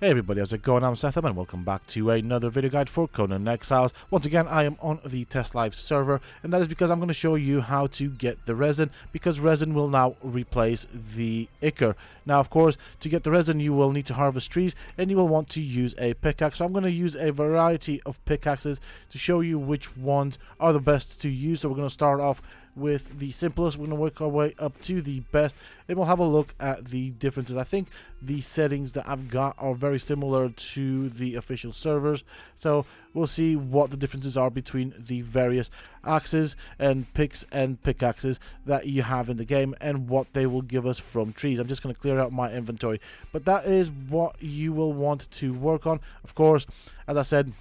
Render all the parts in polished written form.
Hey everybody, how's it going? I'm Sethum and welcome back to another video guide for Conan Exiles. Once again, I am on the Testlive server, and that is because I'm going to show you how to get the resin, because resin will now replace the Ichor. Now, of course, to get the resin, you will need to harvest trees, and you will want to use a pickaxe. So I'm going to use a variety of pickaxes to show you which ones are the best to use. So we're going to start off with the simplest. We're going to work our way up to the best, and we'll have a look at the differences. I think the settings that I've got are very similar to the official servers, so we'll see what the differences are between the various axes and picks and pickaxes that you have in the game and what they will give us from trees. I'm just going to clear out my inventory, but that is what you will want to work on. Of course, as I said,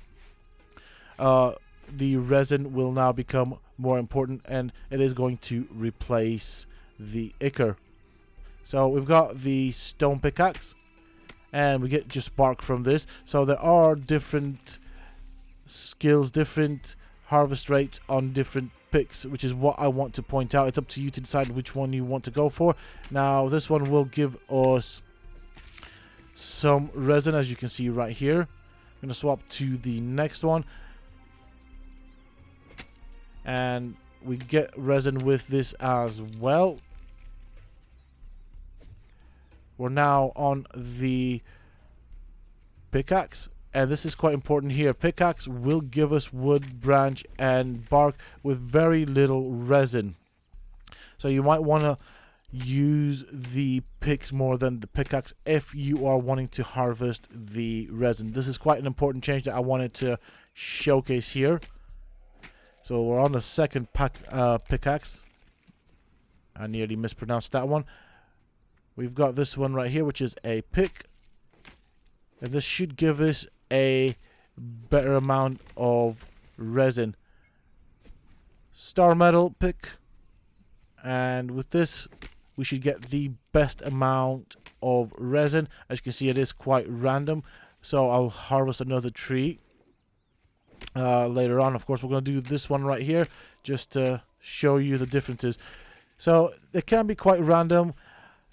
the resin will now become more important, and it is going to replace the Ichor. So we've got the stone pickaxe, and we get just bark from this. So there are different skills, different harvest rates on different picks, which is what I want to point out. It's up to you to decide which one you want to go for. Now this one will give us some resin, as you can see right here. I'm going to swap to the next one, and we get resin with this as well. We're now on the pickaxe, and this is quite important here. Pickaxe will give us wood, branch, and bark with very little resin. So you might want to use the picks more than the pickaxe if you are wanting to harvest the resin. This is quite an important change that I wanted to showcase here. So we're on the second pickaxe. I nearly mispronounced that one. We've got this one right here, which is a pick, and this should give us a better amount of resin. Star metal pick, and with this we should get the best amount of resin. As you can see, it is quite random, so I'll harvest another tree later on. Of course, we're going to do this one right here just to show you the differences. So it can be quite random.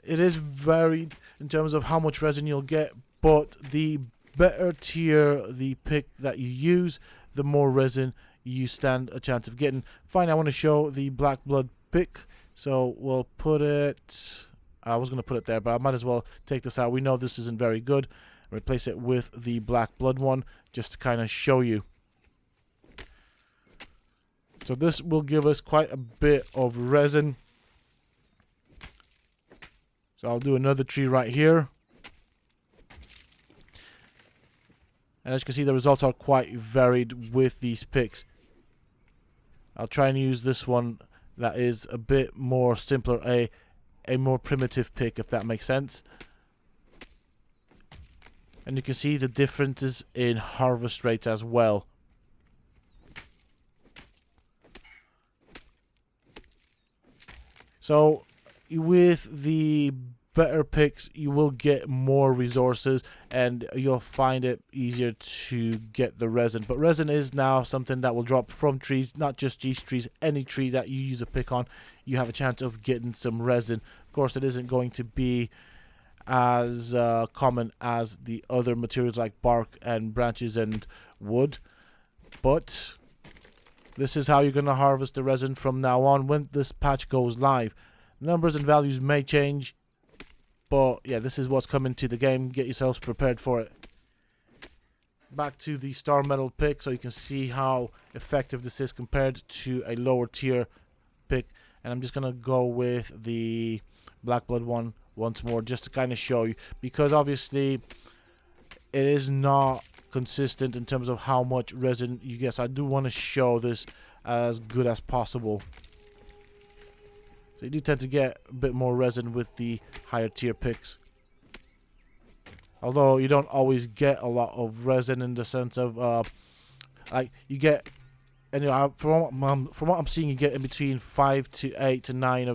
It is varied in terms of how much resin you'll get, but the better tier the pick that you use, the more resin you stand a chance of getting. Finally, I want to show the black blood pick, so we'll put it, I was going to put it there, but I might as well take this out. We know this isn't very good. Replace it with the black blood one just to kind of show you. So this will give us quite a bit of resin. So I'll do another tree right here. And as you can see, the results are quite varied with these picks. I'll try and use this one that is a bit more simpler, a more primitive pick, if that makes sense. And you can see the differences in harvest rates as well. So with the better picks, you will get more resources, and you'll find it easier to get the resin. But resin is now something that will drop from trees, not just these trees. Any tree that you use a pick on, you have a chance of getting some resin. Of course, it isn't going to be as common as the other materials like bark and branches and wood, but this is how you're going to harvest the resin from now on when this patch goes live. Numbers and values may change, but yeah, this is what's coming to the game. Get yourselves prepared for it. Back to the star metal pick, so you can see how effective this is compared to a lower tier pick. And I'm just going to go with the black blood one once more just to kind of show you, because obviously it is not consistent in terms of how much resin you get. So I do want to show this as good as possible. So you do tend to get a bit more resin with the higher tier picks, although you don't always get a lot of resin in the sense of like you get, anyway, from what I'm seeing, you get in between 5 to 8 to 9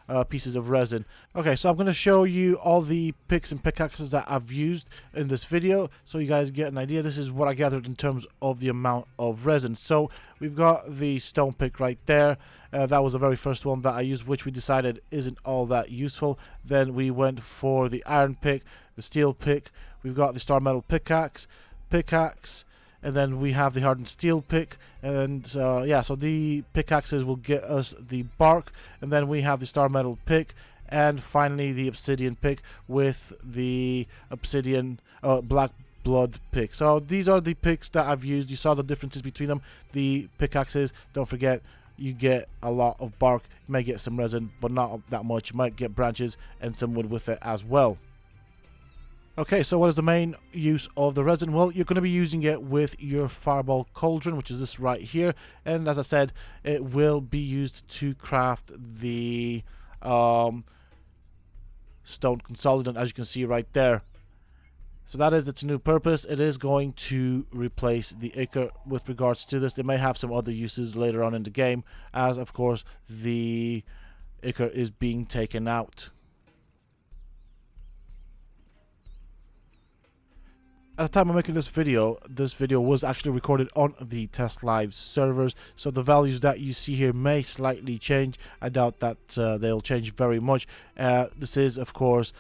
of pieces of resin. Okay, so I'm going to show you all the picks and pickaxes that I've used in this video so you guys get an idea. This is what I gathered in terms of the amount of resin. So we've got the stone pick right there. That was the very first one that I used, which we decided isn't all that useful. Then we went for the iron pick, the steel pick, we've got the star metal pickaxe, and then we have the hardened steel pick, and yeah, so the pickaxes will get us the bark, and then we have the star metal pick, and finally the obsidian pick with the obsidian black blood pick. So these are the picks that I've used. You saw the differences between them. The pickaxes, don't forget, you get a lot of bark, you may get some resin, but not that much. You might get branches and some wood with it as well. Okay, so what is the main use of the resin? Well, you're going to be using it with your fireball cauldron, which is this right here. And as I said, it will be used to craft the stone consolidant, as you can see right there. So that is its new purpose. It is going to replace the Ichor with regards to this. They may have some other uses later on in the game, as of course the Ichor is being taken out. At the time of making this video was actually recorded on the Testlive servers, so the values that you see here may slightly change. I doubt that they'll change very much. This is, of course,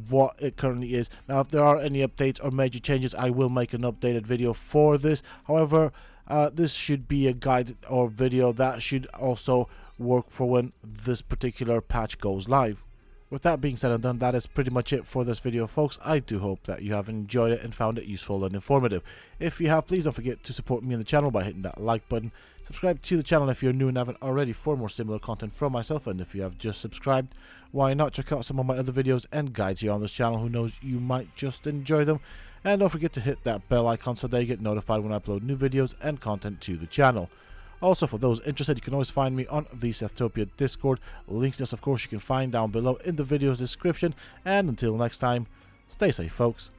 what it currently is. Now, if there are any updates or major changes, I will make an updated video for this. However, this should be a guide or video that should also work for when this particular patch goes live. With that being said and done, that is pretty much it for this video, folks. I do hope that you have enjoyed it and found it useful and informative. If you have, please don't forget to support me on the channel by hitting that like button. Subscribe to the channel if you're new and haven't already for more similar content from myself. And if you have just subscribed, why not check out some of my other videos and guides here on this channel. Who knows, you might just enjoy them. And don't forget to hit that bell icon so that you get notified when I upload new videos and content to the channel. Also, for those interested, you can always find me on the Sethtopia Discord. Links to this, of course, you can find down below in the video's description. And until next time, stay safe, folks.